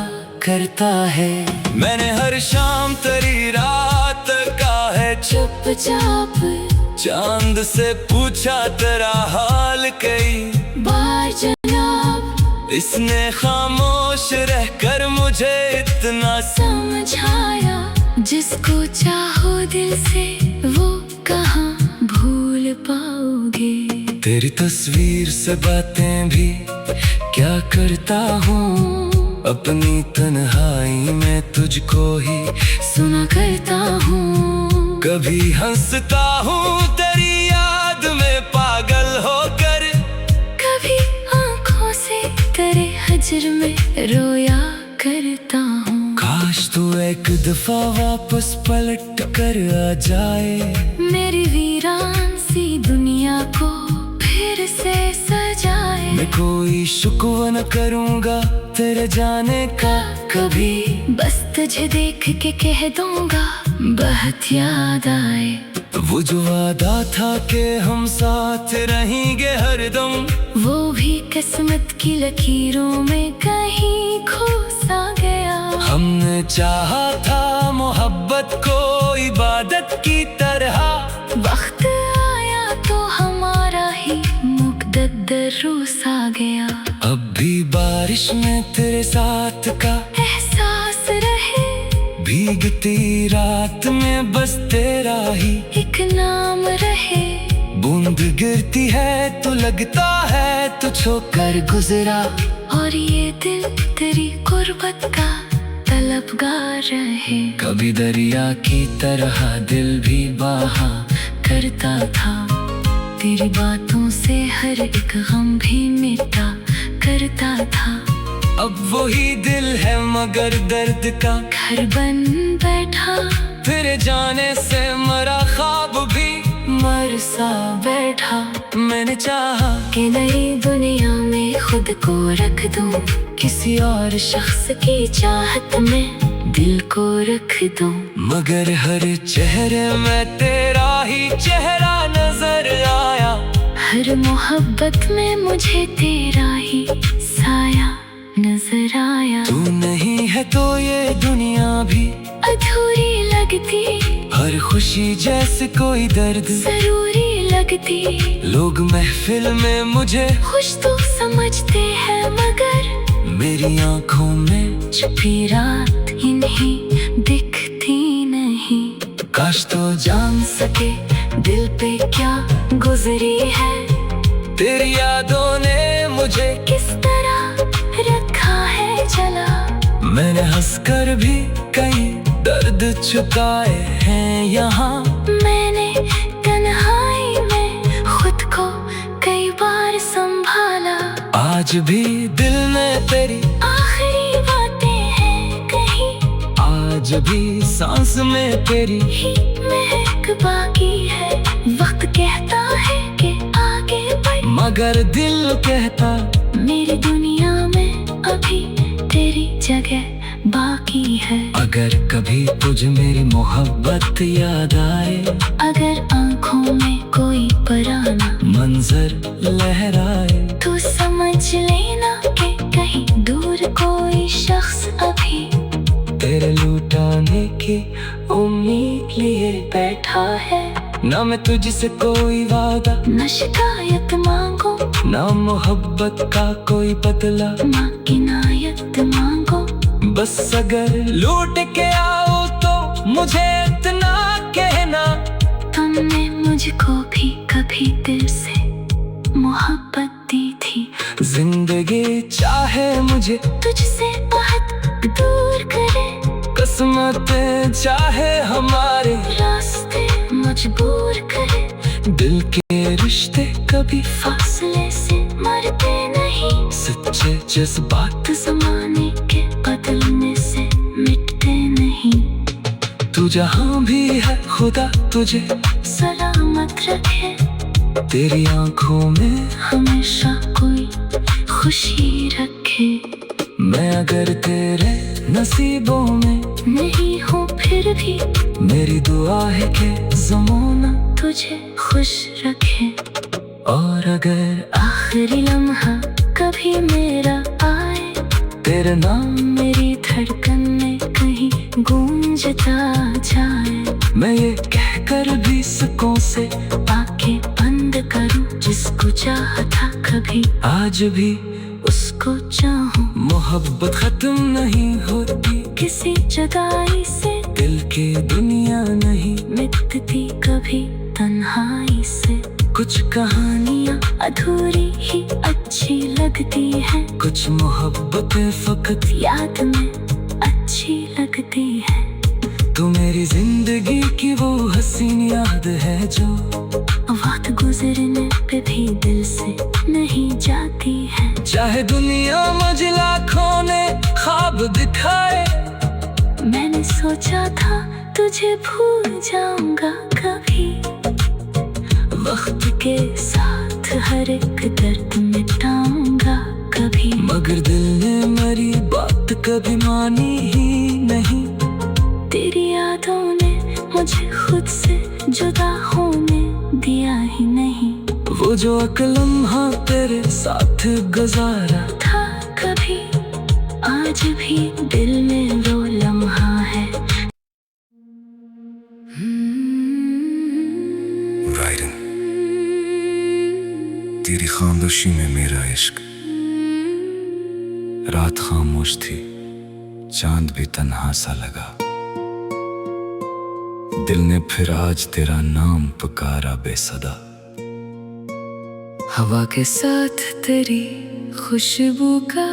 करता है। मैंने हर शाम तेरी रात का है चुपचाप चांद से पूछा तेरा हाल कई बार जनाब। इसने खामोश रहकर मुझे इतना समझाया, जिसको चाहो दिल से वो कहाँ भूल पाओगे। तेरी तस्वीर से बातें भी क्या करता हूँ, अपनी तन्हाई में तुझको ही सुना करता हूँ। कभी हंसता हूँ तेरी याद में पागल होकर, कभी आँखों से तेरे हजर में रोया करता हूँ। काश तू एक दफा वापस पलट कर आ जाए, मेरी वीरान सी दुनिया को फिर से सजाए। मैं कोई शुक्र न करूँगा तेरे जाने का कभी, बस तुझे देख के कह दूंगा बहुत याद आए। वो जो वादा था कि हम साथ रहेंगे हरदम, वो भी किस्मत की लकीरों में कहीं खो सा गया। हमने चाहा था मोहब्बत को इबादत की तरह, वक्त आया तो हमारा ही मुकद्दर रूस आ गया। अब भी बारिश में तेरे साथ का एहसास रहे, भीगती रात में बस तेरा ही एक नाम रहे। बूंद गिरती है तो लगता है तू छोकर गुजरा, और ये दिल तेरी गुर्बत का तलबगार रहे। कभी दरिया की तरह दिल भी बहा करता था, तेरी बातों से हर एक गम भी मिटा करता था। अब वही दिल है मगर दर्द का घर बन बैठा, फिर जाने से मरा ख्वाब भी मर सा बैठा। मैंने चाहा कि नई दुनिया में खुद को रख दूं, किसी और शख्स की चाहत में दिल को रख दूं। मगर हर चेहरे में तेरा ही चेहरा नजर आया, हर मोहब्बत में मुझे तेरा ही साया नजर आया। तू नहीं है तो ये दुनिया भी अधूरी लगती, हर खुशी जैसे कोई दर्द जरूरी लगती। लोग महफिल में मुझे खुश तो समझते हैं, मगर मेरी आंखों में छुपी रात इन्हीं दिखती नहीं। काश तो जान सके दिल पे क्या गुजरी है, तेरी यादों ने मुझे किस तरह रखा है जला। मैंने हंसकर भी कई दर्द छुपाए हैं यहाँ, मैंने आज भी दिल में तेरी आखिरी बातें हैं कहीं, आज भी सांस में तेरी ही महक बाकी है। वक्त कहता है कि आगे बढ़, मगर दिल कहता मेरी दुनिया में अभी तेरी जगह बाकी है। अगर कभी तुझे मेरी मोहब्बत याद आए, अगर आंखों में कोई पुराना मंजर लहराए, तो समझ लेना कि कहीं दूर कोई शख्स अभी तेरे लुटाने की उम्मीद लिए बैठा है। ना मैं तुझसे कोई वादा, न शिकायत मांगो, ना मोहब्बत का कोई बदला, माँ की नायत मांगो। बस अगर लौट के आओ तो मुझे इतना कहना, तुमने मुझको भी कभी दिल से मोहब्बत दी थी। जिंदगी चाहे मुझे तुझसे बहुत दूर करे, किस्मतें चाहे हमारे रास्ते मजबूर करे, दिल के रिश्ते कभी फासले से मरते नहीं, सच्चे जज्बात जमाने के बदलने से मिटते नहीं। तू जहाँ भी है खुदा तुझे सलामत रखे, तेरी आंखों में हमेशा कोई खुशी रखे। मैं अगर तेरे नसीबों में नहीं हूँ फिर भी मेरी दुआ है कि ज़माना तुझे खुश रखे। और अगर आखिरी लम्हा कभी मेरा आए, तेरे नाम मेरी धड़कन में कहीं गूंजता जाए, मैं ये कहकर भी सकों से आंखें बंद करूं, जिसको चाहा था कभी आज भी उसको चाहूं। मोहब्बत खत्म नहीं होती, किसी जुदाई से दिल की दुनिया नहीं मिटती कभी तन्हाई से। कुछ कहानियाँ अधूरी ही अच्छी लगती है, कुछ मोहब्बतें फकत याद में अच्छी लगती है। तू मेरी जिंदगी की वो हसीन याद है जो वक्त गुजरने पे भी दिल से नहीं जाती है। चाहे दुनिया मुझे लाखों ने ख्वाब दिखाए, मैंने सोचा था तुझे भूल जाऊंगा कभी, वक्त के साथ हर एक दर्द मिटाऊंगा कभी, मगर दिल ने मेरी बात कभी मानी ही नहीं। तेरी यादों ने मुझे खुद से जुदा होने दिया ही नहीं। वो जो एक लम्हा तेरे साथ गुजारा था कभी, आज भी दिल में वो लम्हा है। वायरन, तेरी खामोशी में मेरा इश्क, रात खामोश थी, चांद भी तन्हा सा लगा, दिल ने फिर आज तेरा नाम पुकारा बेसदा। हवा के साथ तेरी खुशबू का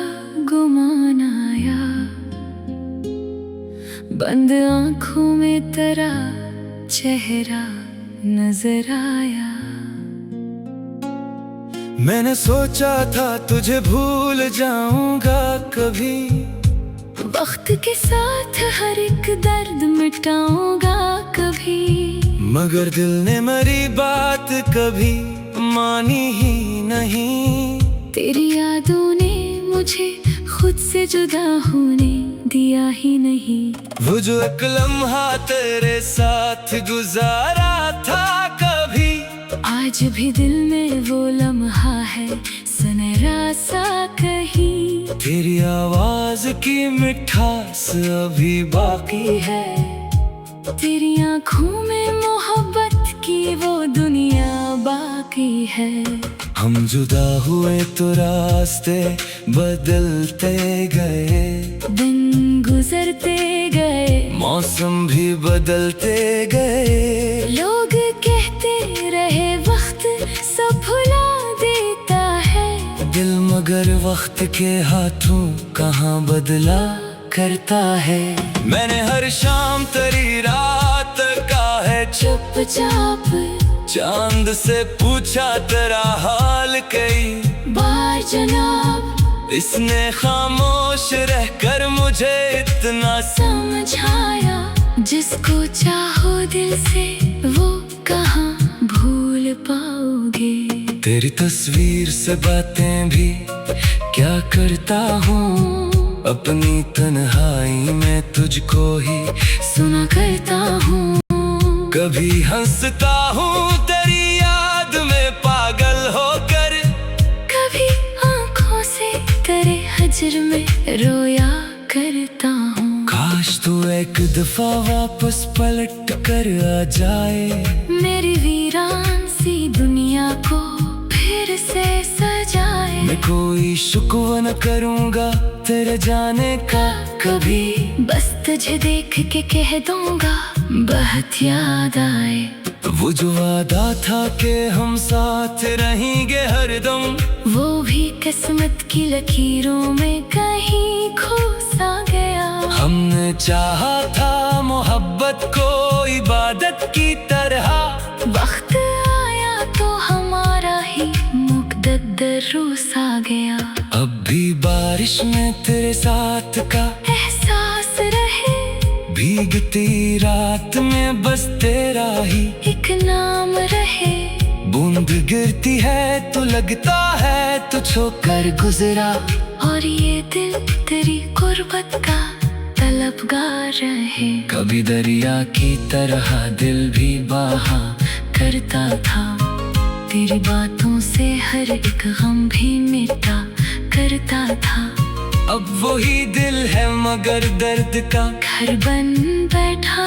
गुमान आया, बंद आंखों में तेरा चेहरा नजर आया। मैंने सोचा था तुझे भूल जाऊंगा कभी, वक्त के साथ हर एक दर्द मिटाऊंगा कभी, मगर दिल ने मेरी बात कभी मानी ही नहीं। तेरी यादों ने मुझे खुद से जुदा होने दिया ही नहीं। वो जो एक लम्हा तेरे साथ गुजारा था कभी, आज भी दिल में वो लम्हा है सनहरा सा कहीं। तेरी आवाज की मिठास अभी बाकी है, तेरी आंखों में मोहब्बत की वो दुनिया बाकी है। हम जुदा हुए तो रास्ते बदलते गए, दिन गुजरते गए, मौसम भी बदलते गए। लोग कहते रहे वक्त सब भुला देता है, दिल मगर वक्त के हाथों कहाँ बदला करता है। मैंने हर शाम तेरी रात का है चुपचाप चांद से पूछा तेरा हाल कई बार जनाब, इसने खामोश रहकर मुझे इतना समझाया। जिसको चाहो दिल से वो कहाँ भूल पाओगे। तेरी तस्वीर से बातें भी क्या करता हूँ, अपनी तन्हाई में तुझको ही सुना करता हूँ। कभी हंसता हूँ तेरी याद में पागल होकर, कभी आँखों से तेरे हजर में रोया करता हूँ। काश तू एक दफा वापस पलट कर आ जाए, मेरी वीरान सी दुनिया को फिर से सजाए। मैं कोई शुक्र न करूँगा तेरे जाने का कभी, बस तुझे देख के कह दूंगा बहुत याद आए। वो जो वादा था कि हम साथ रहेंगे हरदम, वो भी किस्मत की लकीरों में कहीं खो सा गया। हमने चाहा था मोहब्बत को इबादत की तरह, वक्त आया तो हमारा ही मुकद्दर रूस आ गया। अब भी बारिश में तेरे साथ का एहसास रहे, भीगती रात में बस तेरा ही एक नाम रहे। बूंद गिरती है तो लगता है तू छोकर गुजरा, और ये दिल तेरी गुर्बत का तलबगार रहे। कभी दरिया की तरह दिल भी बहा करता था, तेरी बातों से हर एक गम भी मिटा करता था। अब वही दिल है मगर दर्द का घर बन बैठा,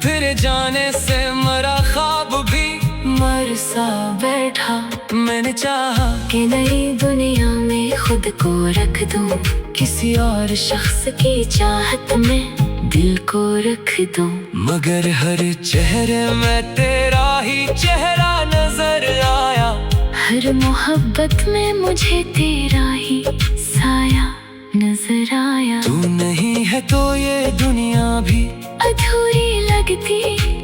तेरे जाने से मरा ख्वाब भी मर सा बैठा। मैंने चाहा कि नई दुनिया में खुद को रख दूं, किसी और शख्स की चाहत में दिल को रख दूं। मगर हर चेहरे में तेरा ही चेहरा नजर आया, हर मोहब्बत में मुझे तेरा ही साया नजर आया। तू नहीं है तो ये दुनिया भी अधूरी लगती,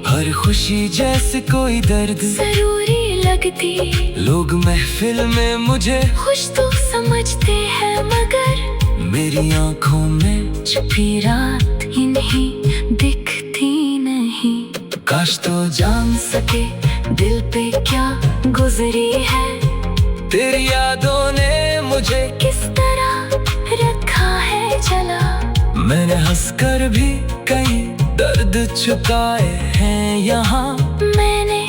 हर खुशी जैसे कोई दर्द जरूरी लगती। लोग महफिल में मुझे खुश तो समझते हैं मगर मेरी आंखों में छुपी रात इन्हीं दिखती नहीं। काश तो जान सके दिल पे क्या गुजरी है, तेरी यादों ने मुझे किस तरह रखा है जला। मैंने हंसकर भी कई दर्द छुपाए हैं यहाँ, मैंने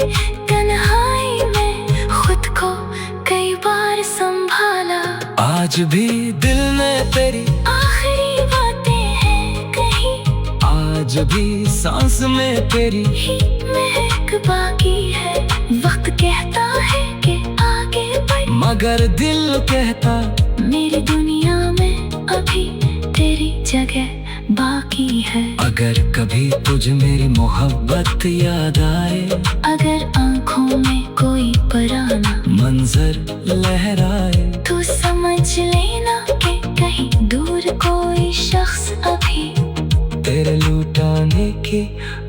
तन्हाई में खुद को कई बार संभाला। आज भी दिल में तेरी आखिरी बातें हैं कहीं, आज भी सांस में तेरी ही महक बाकी है। वक्त कहता है कि आगे बढ़, मगर दिल कहता मेरी दुनिया में अभी तेरी जगह बाकी है। अगर कभी तुझे मेरी मोहब्बत याद आए, अगर आंखों में कोई पुराना मंजर लहराए, तो समझ लेना कि कहीं दूर कोई शख्स अभी तेरे लुटाने की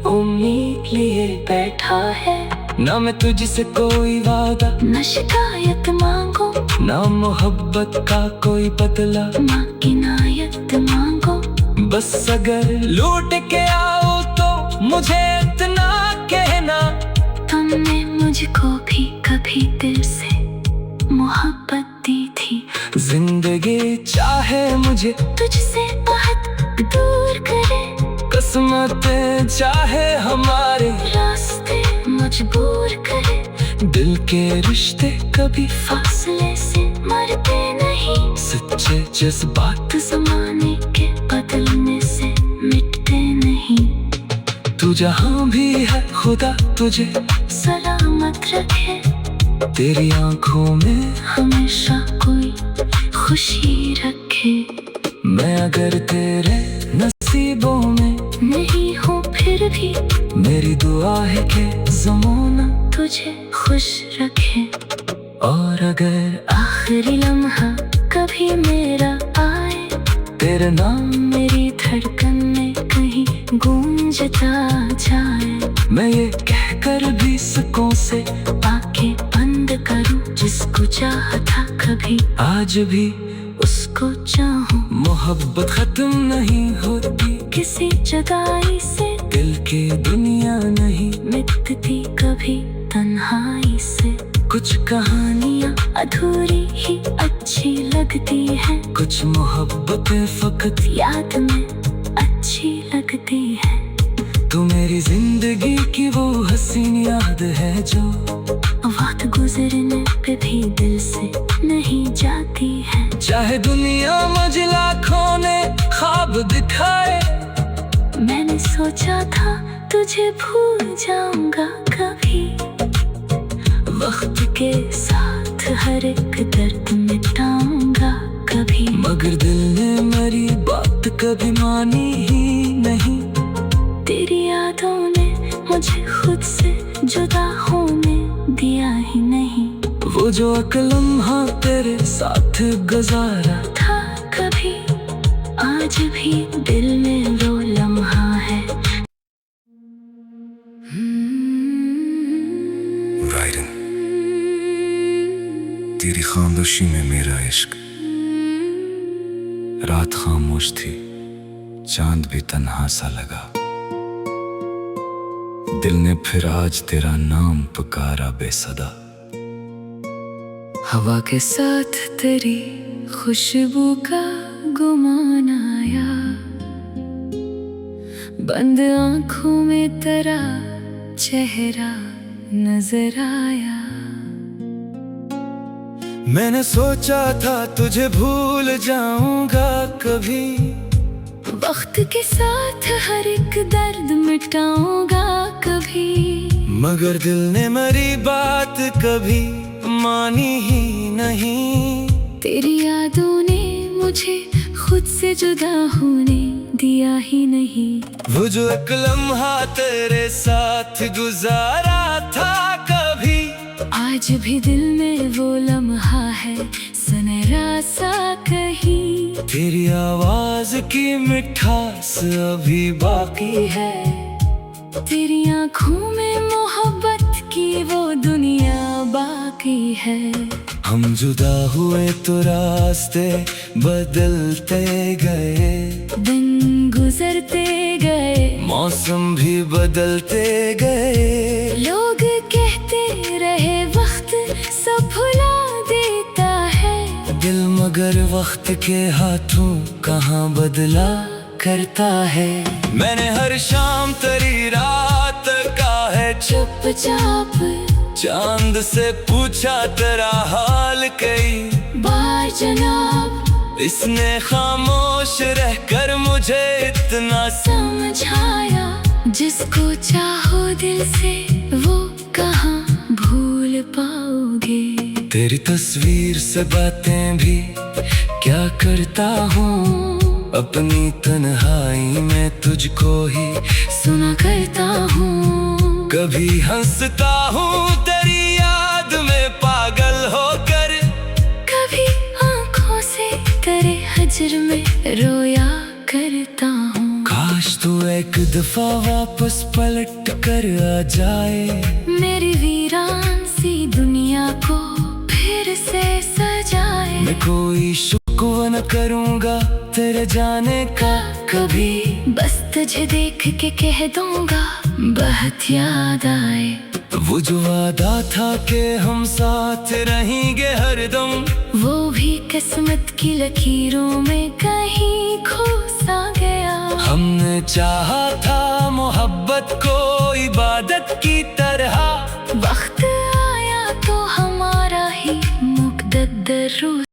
उम्मीद लिए बैठा है। ना मैं तुझसे कोई वादा, न शिकायत मांगो, ना मोहब्बत का कोई बदला, माँ की नायत मांगो। बस अगर लौट के आओ तो मुझे इतना कहना, तुमने मुझको भी कभी दिल से मोहब्बत दी थी। जिंदगी चाहे मुझे तुझसे बहुत दूर करे, किस्मतें चाहे हमारे रास्ते मजबूर करे। दिल के रिश्ते कभी फासले से मरते नहीं, सच्चे जज्बात जमाने के बदलने से मिटते नहीं। तू जहाँ भी है खुदा तुझे सलामत रखे, तेरी आंखों में हमेशा कोई खुशी रखे। मैं अगर तेरे नसीबों में नहीं हूँ फिर भी मेरी दुआ है कि ज़माना तुझे खुश रखे। और अगर आखिरी लम्हा कभी मेरा आए, तेरे नाम मेरी धड़कन में कहीं गूंजता जाए। मैं ये कहकर भी सकों से आज भी उसको चाहूं, मोहब्बत खत्म नहीं होती, किसी जुदाई से दिल की दुनिया नहीं मिटती कभी तन्हाई से। कुछ कहानियाँ अधूरी ही अच्छी लगती है, कुछ मोहब्बतें फकत याद में अच्छी लगती है। तू मेरी जिंदगी की वो हसीन याद है जो वक्त गुजरने पे भी दिल से नहीं जाती है। चाहे दुनिया मुझे लाखों ने ख्वाब दिखाए, मैंने सोचा था तुझे भूल जाऊंगा कभी, वक्त के साथ हर एक दर्द मिटाऊंगा कभी। मगर दिल ने मेरी बात कभी मानी ही नहीं, तेरी यादों ने मुझे खुद से जुदा होने दिया ही नहीं। वो जो एक लम्हा तेरे साथ गुजारा था कभी, आज भी दिल में वो लम्हा है। राइडन, तेरी खामोशी में मेरा इश्क। रात खामोश थी, चांद भी तन्हा सा लगा, दिल ने फिर आज तेरा नाम पुकारा बेसदा। हवा के साथ तेरी खुशबू का गुमान आया, बंद आंखों में तेरा चेहरा नजर आया। मैंने सोचा था तुझे भूल जाऊंगा कभी, वक्त के साथ हर एक दर्द मिटाऊंगा कभी। मगर दिल ने मेरी बात कभी मानी ही नहीं, तेरी यादों ने मुझे खुद से जुदा होने दिया ही नहीं। वो जो एक लम्हा तेरे साथ गुजारा था कभी, आज भी दिल में वो लम्हा है सुनहरा सा कहीं। तेरी आवाज की मिठास अभी बाकी है, तेरी आँखों में मोहब्बत की वो दुनिया बाकी है। हम जुदा हुए तो रास्ते बदलते गए, दिन गुजरते गए, मौसम भी बदलते गए। लोग कहते रहे वक्त सब भुला देता है, दिल मगर वक्त के हाथों कहाँ बदला करता है। मैंने हर शाम तेरी रात का है चुपचाप चांद से पूछा तेरा हाल कई बार जनाब, इसने खामोश रहकर मुझे इतना समझाया। जिसको चाहो दिल से वो कहाँ भूल पाओगे। तेरी तस्वीर से बातें भी क्या करता हूँ, अपनी तन्हाई में तुझको ही सुना करता हूँ। कभी हंसता हूँ तेरी याद में पागल होकर, कभी आँखों से तेरे हजर में रोया करता हूँ। काश तू एक दफा वापस पलट कर आ जाए, मेरी वीरान सी दुनिया को फिर से सजाए। मैं कोई शुक्र न करूँगा तेरे जाने का कभी, बस तुझे देख के कह दूंगा बहुत याद आए। वो जो वादा था कि हम साथ रहेंगे हरदम, वो भी किस्मत की लकीरों में कहीं खो सा गया। हमने चाहा था मोहब्बत को इबादत की तरह, वक्त आया तो हमारा ही मुकद्दर